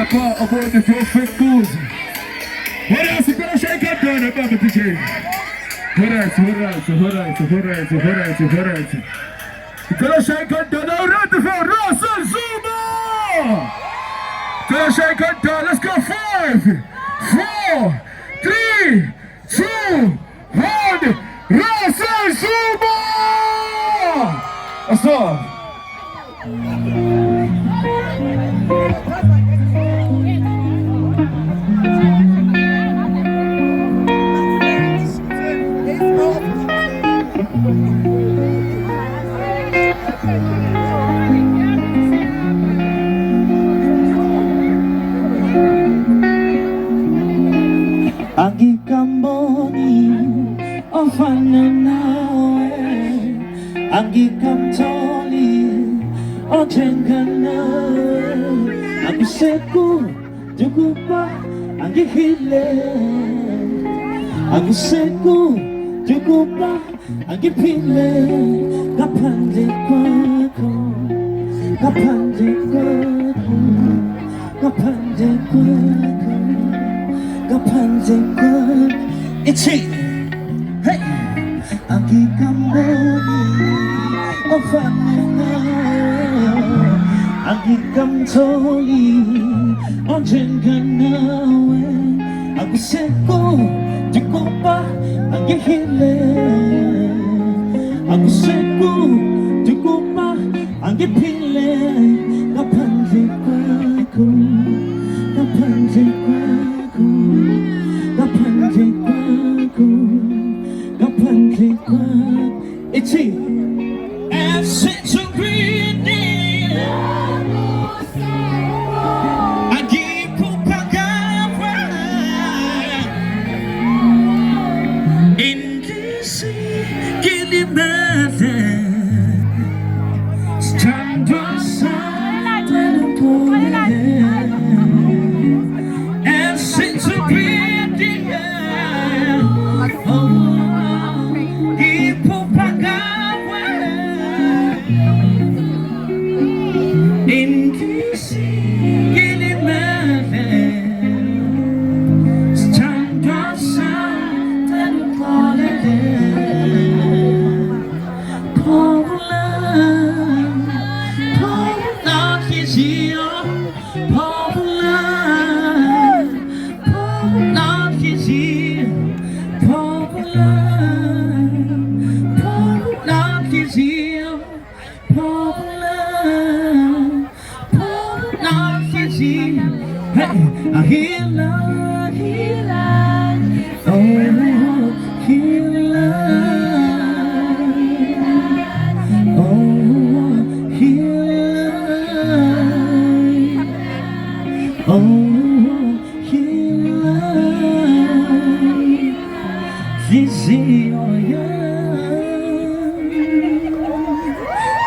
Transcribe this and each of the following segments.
part about the perfect goals. What else you gonna shake up down above the DJ? What else? You gonna shake up down around the floor, Russell Zuma! Gonna shake up down, let's go 5, 4, 3, 2, 1, Russell Zuma! That's all. Agi kamboni ofana nawe, agi kamtoli ojenga nawe, agi seku jukupa agi hile, agi seku jukupa agi pile, kapande kwako, kapande kwako, kapande kwako. Kapande kwako, ichi, hey, agi kamboni, ofana nawe, agi kamtoli, ojenga nawe, agi seko, jukupa, agi hile, agi seko, jukupa, agi pile, kapande kwako, kapande kwako. Itchy and since I'm breathing, I keep up in this getting better. Stand aside and and since I'm breathing, I hear love, oh, hear love, oh, hear love, oh, hear love, this is your young.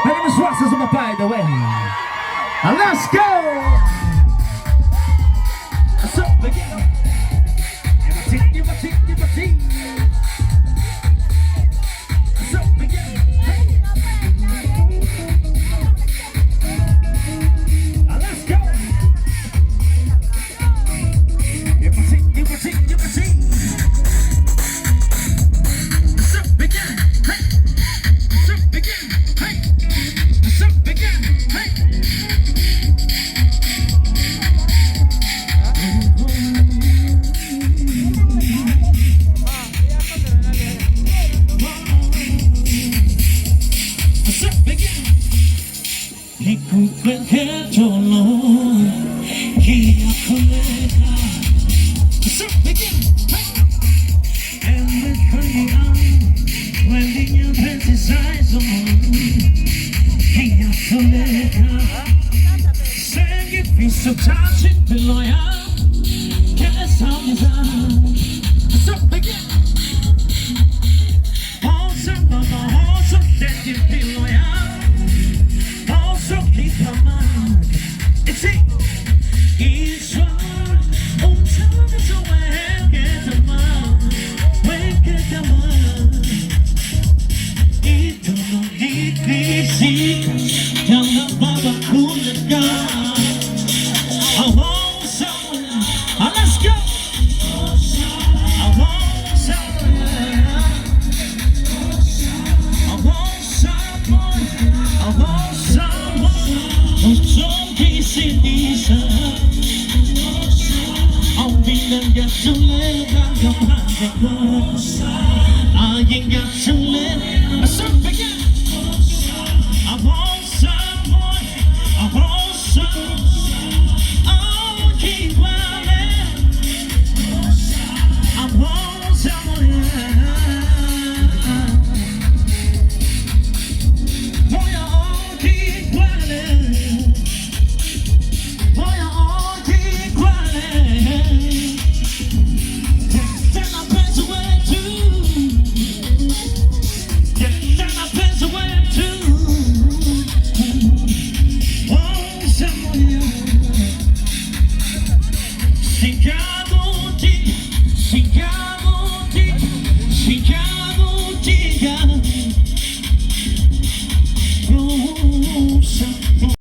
My name is Russell Zuma, by the way. And let's go! Sometimes it be loyal, can't stop me down. So begin. Also, also that you be loyal. Also keep your mind. It's it. Each one, time is away. Get the mind, get the mind. Ito no di-kisika, yang nagbabakulat ka. I won't Don't let it go,